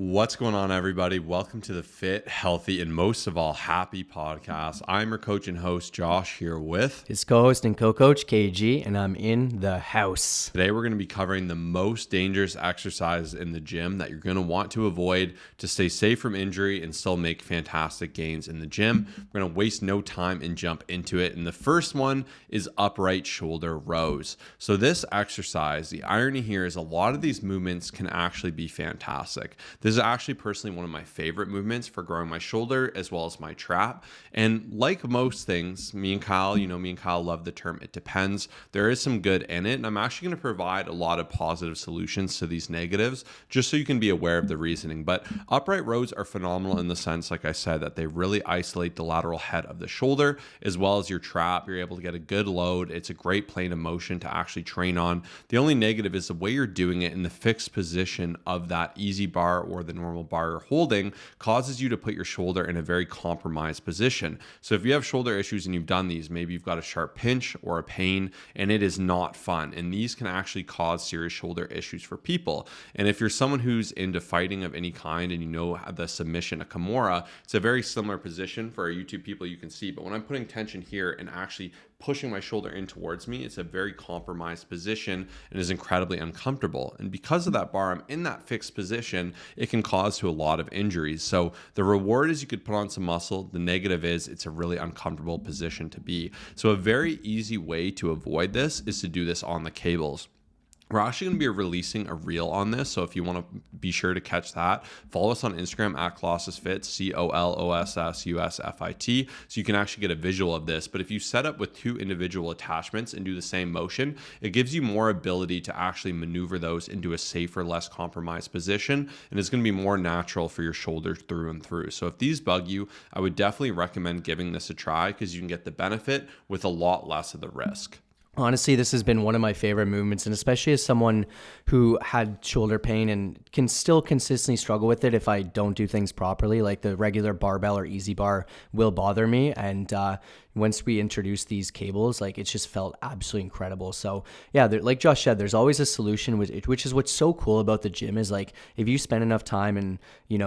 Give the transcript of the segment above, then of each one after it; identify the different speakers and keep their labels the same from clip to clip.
Speaker 1: What's going on, everybody? Welcome to the Fit, Healthy, and most of all, Happy podcast. I'm your coach and host, Josh, here with
Speaker 2: his co-host and co-coach, KG, and I'm in the house.
Speaker 1: Today, we're going to be covering the most dangerous exercise in the gym that you're going to want to avoid to stay safe from injury and still make fantastic gains in the gym. We're going to waste no time and jump into it. And the first one is upright shoulder rows. So this exercise, the irony here is a lot of these movements can actually be fantastic. This is actually personally one of my favorite movements for growing my shoulder as well as my trap. And like most things, me and Kyle love the term "it depends." There is some good in it, and I'm actually going to provide a lot of positive solutions to these negatives just so you can be aware of the reasoning. But upright rows are phenomenal in the sense, like I said, that they really isolate the lateral head of the shoulder as well as your trap. You're able to get a good load. It's a great plane of motion to actually train on. The only negative is the way you're doing it in the fixed position of that easy bar or the normal bar you're holding causes you to put your shoulder in a very compromised position. So if you have shoulder issues and you've done these, maybe you've got a sharp pinch or a pain, and it is not fun. And these can actually cause serious shoulder issues for people. And if you're someone who's into fighting of any kind and you know the submission, a Kimura, it's a very similar position for our YouTube people you can see. But when I'm putting tension here and actually pushing my shoulder in towards me, it's a very compromised position and is incredibly uncomfortable. And because of that bar, I'm in that fixed position, it can cause to a lot of injuries. So the reward is you could put on some muscle. The negative is it's a really uncomfortable position to be. So a very easy way to avoid this is to do this on the cables. We're actually going to be releasing a reel on this, so if you want to be sure to catch that, follow us on Instagram at ColossusFit, COLOSSUSFIT, so you can actually get a visual of this. But if you set up with two individual attachments and do the same motion, it gives you more ability to actually maneuver those into a safer, less compromised position, and it's going to be more natural for your shoulder through and through. So if these bug you, I would definitely recommend giving this a try because you can get the benefit with a lot less of the risk.
Speaker 2: Honestly, this has been one of my favorite movements, and especially as someone who had shoulder pain and can still consistently struggle with it if I don't do things properly, like the regular barbell or easy bar will bother me. And once we introduced these cables, like it just felt absolutely incredible. So yeah, like Josh said, there's always a solution, which is what's so cool about the gym is like if you spend enough time and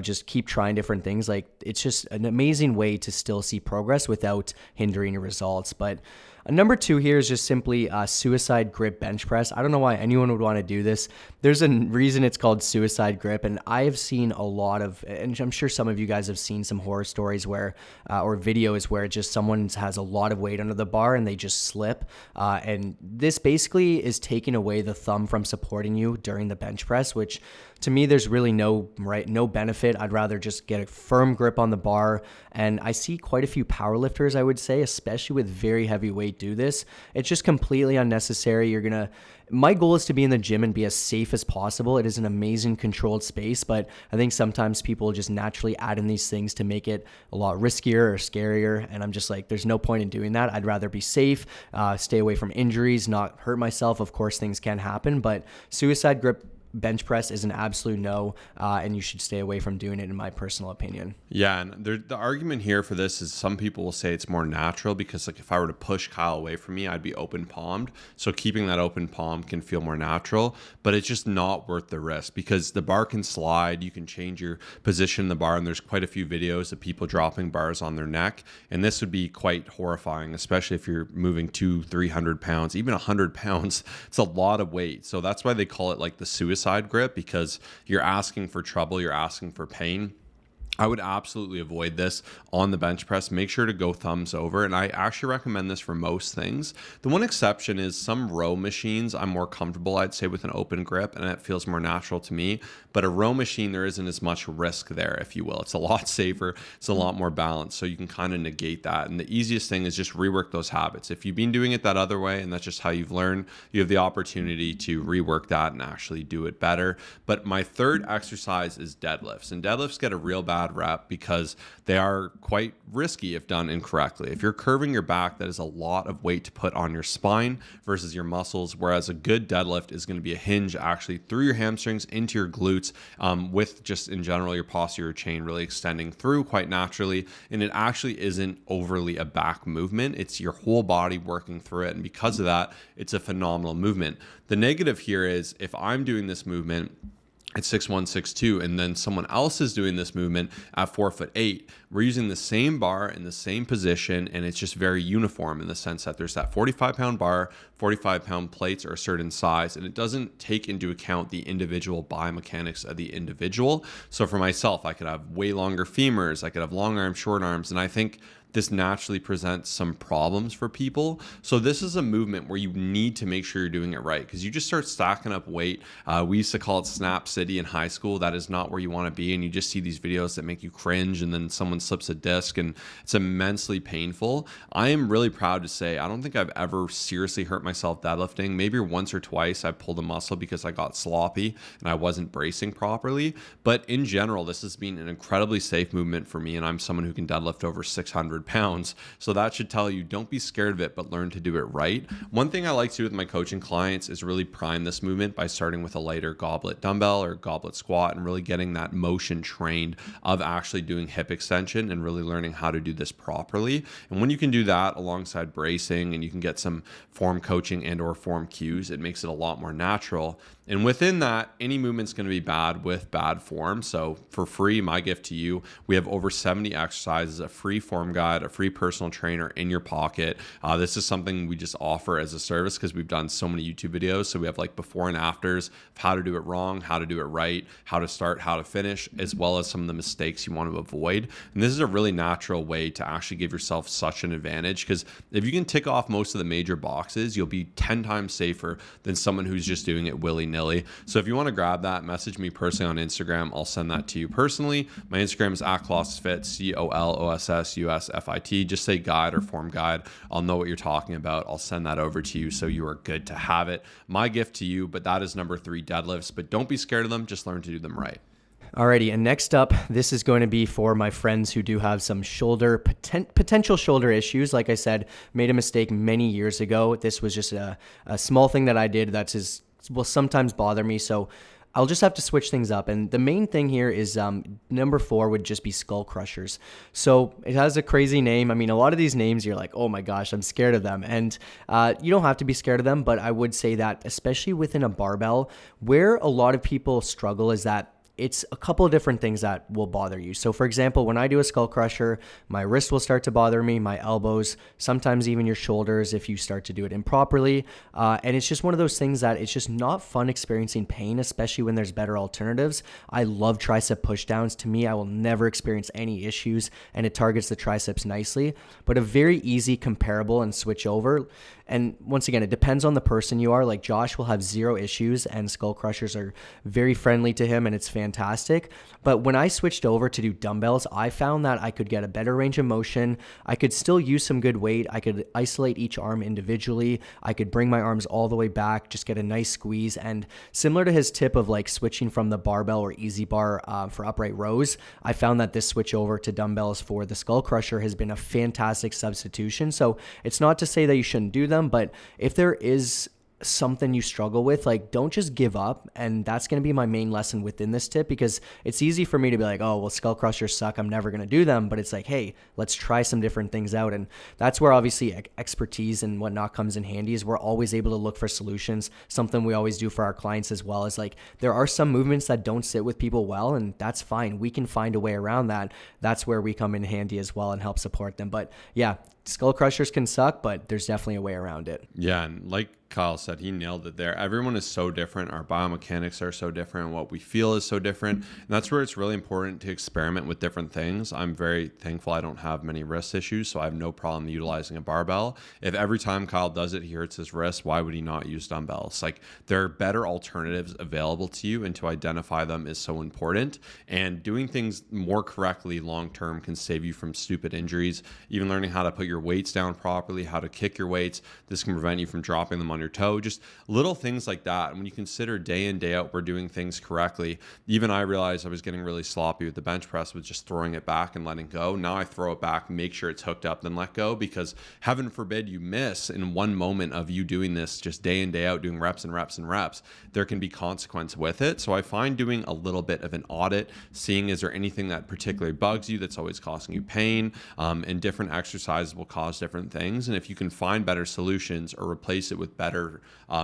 Speaker 2: just keep trying different things, like it's just an amazing way to still see progress without hindering your results. But number two here is just simply suicide grip bench press. I don't know why anyone would want to do this. There's a reason it's called suicide grip, and I have seen a lot of, and I'm sure some of you guys have seen some horror stories where, or videos where just someone has a lot of weight under the bar and they just slip. And this basically is taking away the thumb from supporting you during the bench press, which to me, there's really no benefit. I'd rather just get a firm grip on the bar. And I see quite a few powerlifters, I would say, especially with very heavy weight, do this. It's just completely unnecessary. My goal is to be in the gym and be as safe as possible. It is an amazing controlled space, but I think sometimes people just naturally add in these things to make it a lot riskier or scarier. And I'm just like, there's no point in doing that. I'd rather be safe, stay away from injuries, not hurt myself. Of course, things can happen, but suicide grip bench press is an absolute no, and you should stay away from doing it, in my personal opinion.
Speaker 1: Yeah, and the argument here for this is some people will say it's more natural because like if I were to push Kyle away from me, I'd be open palmed. So keeping that open palm can feel more natural, but it's just not worth the risk because the bar can slide. You can change your position in the bar, and there's quite a few videos of people dropping bars on their neck, and this would be quite horrifying, especially if you're moving 200-300 pounds, even 100 pounds. It's a lot of weight. So that's why they call it like the suicide grip, because you're asking for trouble, you're asking for pain. I would absolutely avoid this on the bench press. Make sure to go thumbs over. And I actually recommend this for most things. The one exception is some row machines. I'm more comfortable, I'd say, with an open grip, and it feels more natural to me. But a row machine, there isn't as much risk there, if you will. It's a lot safer. It's a lot more balanced. So you can kind of negate that. And the easiest thing is just rework those habits. If you've been doing it that other way and that's just how you've learned, you have the opportunity to rework that and actually do it better. But my third exercise is deadlifts. And deadlifts get a real bad rep because they are quite risky if done incorrectly. If you're curving your back, that is a lot of weight to put on your spine versus your muscles, whereas a good deadlift is going to be a hinge actually through your hamstrings into your glutes, with just in general your posterior chain really extending through quite naturally. And it actually isn't overly a back movement. It's your whole body working through it. And because of that, it's a phenomenal movement. The negative here is if I'm doing this movement, at 6'1", 6'2", and then someone else is doing this movement at 4'8". We're using the same bar in the same position, and it's just very uniform in the sense that there's that 45-pound bar, 45-pound plates are a certain size, and it doesn't take into account the individual biomechanics of the individual. So for myself, I could have way longer femurs, I could have long arms, short arms, and I think this naturally presents some problems for people. So this is a movement where you need to make sure you're doing it right, because you just start stacking up weight. We used to call it Snap City in high school. That is not where you want to be. And you just see these videos that make you cringe, and then someone slips a disc and it's immensely painful. I am really proud to say I don't think I've ever seriously hurt myself deadlifting. Maybe once or twice I pulled a muscle because I got sloppy and I wasn't bracing properly. But in general, this has been an incredibly safe movement for me. And I'm someone who can deadlift over 600 pounds. So that should tell you, don't be scared of it, but learn to do it right. One thing I like to do with my coaching clients is really prime this movement by starting with a lighter goblet dumbbell or goblet squat and really getting that motion trained of actually doing hip extension and really learning how to do this properly. And when you can do that alongside bracing and you can get some form coaching and or form cues, it makes it a lot more natural. And within that, any movement's going to be bad with bad form. So for free, my gift to you, we have over 70 exercises, a free form guide, a free personal trainer in your pocket. This is something we just offer as a service because we've done so many YouTube videos. So we have like before and afters of how to do it wrong, how to do it right, how to start, how to finish, as well as some of the mistakes you want to avoid. And this is a really natural way to actually give yourself such an advantage, because if you can tick off most of the major boxes, you'll be 10 times safer than someone who's just doing it willy-nilly. So if you want to grab that, message me personally on Instagram. I'll send that to you personally. My Instagram is @ColossUsFit, COLOSSUSFIT. Just say guide or form guide. I'll know what you're talking about. I'll send that over to you so you are good to have it. My gift to you, but that is number 3, deadlifts. But don't be scared of them. Just learn to do them right.
Speaker 2: Alrighty, and next up, this is going to be for my friends who do have some potential shoulder issues. Like I said, made a mistake many years ago. This was just a small thing that I did will sometimes bother me. So I'll just have to switch things up. And the main thing here is number 4 would just be Skullcrushers. So it has a crazy name. I mean, a lot of these names, you're like, oh my gosh, I'm scared of them. And you don't have to be scared of them, but I would say that especially within a barbell, where a lot of people struggle is that it's a couple of different things that will bother you. So for example, when I do a skull crusher, my wrist will start to bother me, my elbows, sometimes even your shoulders if you start to do it improperly. And it's just one of those things that it's just not fun experiencing pain, especially when there's better alternatives. I love tricep pushdowns. To me, I will never experience any issues, and it targets the triceps nicely, but a very easy comparable and switch over. And once again, it depends on the person you are. Like Josh will have 0 issues and skull crushers are very friendly to him and it's fantastic. But when I switched over to do dumbbells, I found that I could get a better range of motion. I could still use some good weight. I could isolate each arm individually. I could bring my arms all the way back, just get a nice squeeze. And similar to his tip of like switching from the barbell or easy bar for upright rows, I found that this switch over to dumbbells for the skull crusher has been a fantastic substitution. So it's not to say that you shouldn't do them, but if there is something you struggle with, like don't just give up. And that's going to be my main lesson within this tip, because it's easy for me to be like, oh, well, skull crushers suck, I'm never going to do them. But it's like, hey, let's try some different things out. And that's where obviously expertise and whatnot comes in handy, is we're always able to look for solutions. Something we always do for our clients as well is like, there are some movements that don't sit with people well, and that's fine. We can find a way around that. That's where we come in handy as well and help support them. But yeah, skull crushers can suck, but there's definitely a way around it.
Speaker 1: Yeah, and like Kyle said, he nailed it there. Everyone is so different. Our biomechanics are so different. What we feel is so different. And that's where it's really important to experiment with different things. I'm very thankful I don't have many wrist issues, so I have no problem utilizing a barbell. If every time Kyle does it, he hurts his wrist, why would he not use dumbbells? Like, there are better alternatives available to you, and to identify them is so important. And doing things more correctly long-term can save you from stupid injuries. Even learning how to put your weights down properly, how to kick your weights, this can prevent you from dropping them on your toe. Just little things like that. And when you consider day in, day out, we're doing things correctly. Even I realized I was getting really sloppy with the bench press with just throwing it back and letting go. Now I throw it back, make sure it's hooked up, then let go, because heaven forbid you miss in one moment of you doing this just day in, day out, doing reps and reps and reps. There can be consequence with it. So I find doing a little bit of an audit, seeing is there anything that particularly bugs you that's always causing you pain, and different exercises will cause different things. And if you can find better solutions or replace it with better better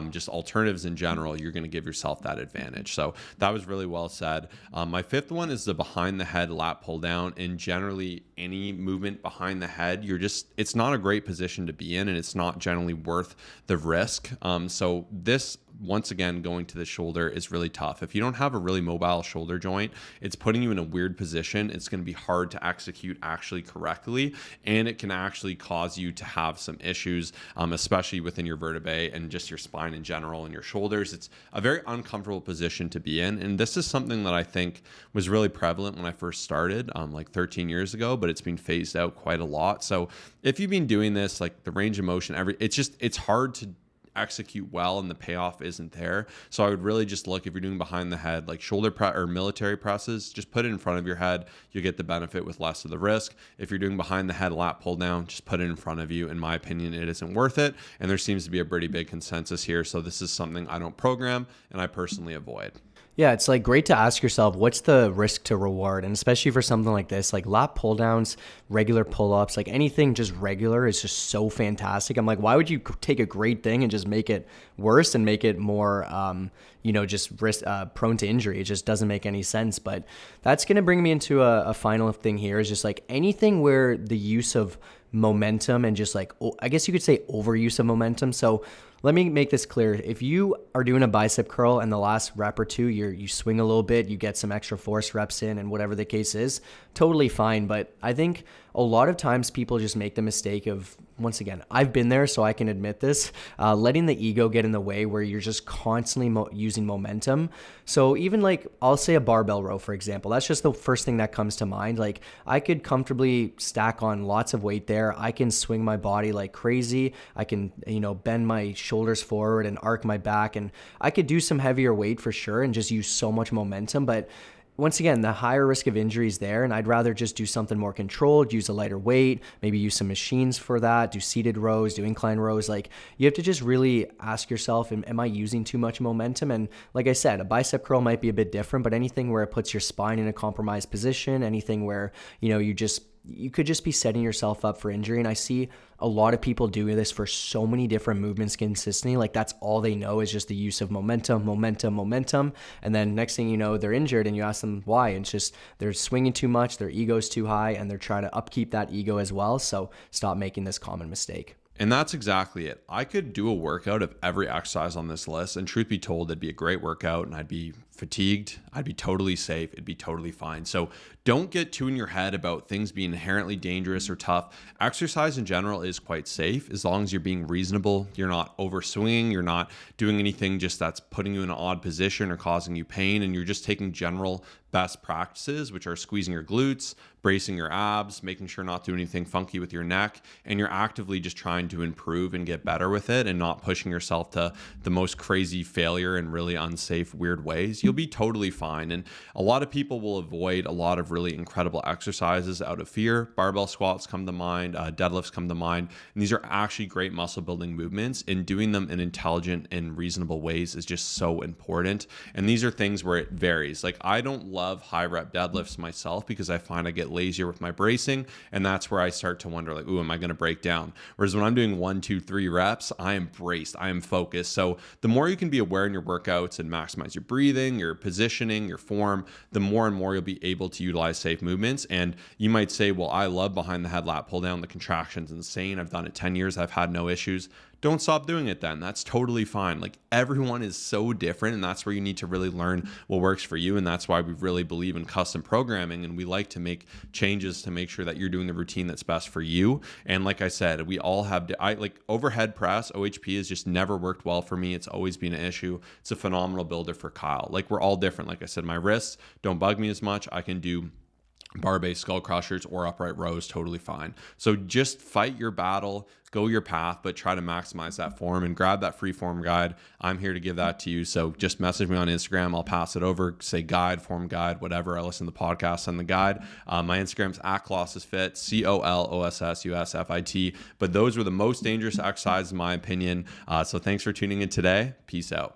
Speaker 1: just alternatives in general, you're going to give yourself that advantage. So that was really well said. My fifth one is the behind the head lat pull down. And generally any movement behind the head, it's not a great position to be in, and it's not generally worth the risk. So this, once again, going to the shoulder is really tough. If you don't have a really mobile shoulder joint, it's putting you in a weird position. It's going to be hard to execute actually correctly, and it can actually cause you to have some issues, especially within your vertebrae and just your spine in general and your shoulders. It's a very uncomfortable position to be in, and this is something that I think was really prevalent when I first started, like 13 years ago, but it's been phased out quite a lot. So if you've been doing this, like the range of motion, it's hard to execute well, and the payoff isn't there. So I would really just look, if you're doing behind the head, like shoulder press or military presses, just put it in front of your head. You get the benefit with less of the risk. If you're doing behind the head lat pull down, just put it in front of you. In my opinion, it isn't worth it. And there seems to be a pretty big consensus here. So this is something I don't program and I personally avoid.
Speaker 2: Yeah, it's like great to ask yourself, what's the risk to reward? And especially for something like this, like lat pull downs, regular pull-ups, like anything just regular is just so fantastic. I'm like, why would you take a great thing and just make it worse and make it more, just risk, prone to injury? It just doesn't make any sense. But that's going to bring me into a final thing here, is just like anything where the use of momentum and just like, I guess you could say overuse of momentum. So let me make this clear. If you are doing a bicep curl and the last rep or two, you swing a little bit, you get some extra force reps in, and whatever the case is, totally fine. But I think a lot of times people just make the mistake of, once again, I've been there, so I can admit this, letting the ego get in the way where you're just constantly using momentum. So even like, I'll say a barbell row, for example, that's just the first thing that comes to mind. Like I could comfortably stack on lots of weight there. I can swing my body like crazy. I can, bend my shoulders forward and arc my back, and I could do some heavier weight for sure and just use so much momentum. But once again, the higher risk of injury is there, and I'd rather just do something more controlled, use a lighter weight, maybe use some machines for that, do seated rows, do incline rows. Like you have to just really ask yourself, am I using too much momentum? And like I said, a bicep curl might be a bit different, but anything where it puts your spine in a compromised position, anything where, you could just be setting yourself up for injury. And I see a lot of people doing this for so many different movements consistently. Like that's all they know is just the use of momentum. And then next thing you know, they're injured, and you ask them why. And it's just they're swinging too much, their ego's too high, and they're trying to upkeep that ego as well. So stop making this common mistake.
Speaker 1: And that's exactly it. I could do a workout of every exercise on this list, and truth be told, it'd be a great workout, and I'd be fatigued. I'd be totally safe. It'd be totally fine. So don't get too in your head about things being inherently dangerous or tough. Exercise in general is quite safe as long as you're being reasonable. You're not over swinging. You're not doing anything just that's putting you in an odd position or causing you pain. And you're just taking general best practices, which are squeezing your glutes, bracing your abs, making sure not to do anything funky with your neck. And you're actively just trying to improve and get better with it, and not pushing yourself to the most crazy failure in really unsafe, weird ways. You'll be totally fine. And a lot of people will avoid a lot of really incredible exercises out of fear. Barbell squats come to mind, deadlifts come to mind. And these are actually great muscle building movements, and doing them in intelligent and reasonable ways is just so important. And these are things where it varies. Like I don't love high rep deadlifts myself because I find I get lazier with my bracing, and that's where I start to wonder, like, ooh, am I going to break down? Whereas when I'm doing 1, 2, 3 reps, I am braced, I am focused. So the more you can be aware in your workouts and maximize your breathing, your positioning, your form, the more and more you'll be able to utilize safe movements. And you might say, well, I love behind the head lat pull down. The contraction's insane. I've done it 10 years. I've had no issues. Don't stop doing it then. That's totally fine. Like everyone is so different, and that's where you need to really learn what works for you. And that's why we really believe in custom programming, and we like to make changes to make sure that you're doing the routine that's best for you. And like I said, we all have, like overhead press, OHP has just never worked well for me. It's always been an issue. It's a phenomenal builder for Kyle. Like we're all different. Like I said, my wrists don't bug me as much. I can do bar-based Skullcrushers or upright rows totally fine. So just fight your battle, go your path, but try to maximize that form and grab that free form guide. I'm here to give that to you. So just message me on Instagram. I'll pass it over, say guide, form guide, whatever. I listen to the podcast and the guide. My Instagram's @ColosssusFit, COLOSSUSFIT. But those were the most dangerous exercises in my opinion. So thanks for tuning in today. Peace out.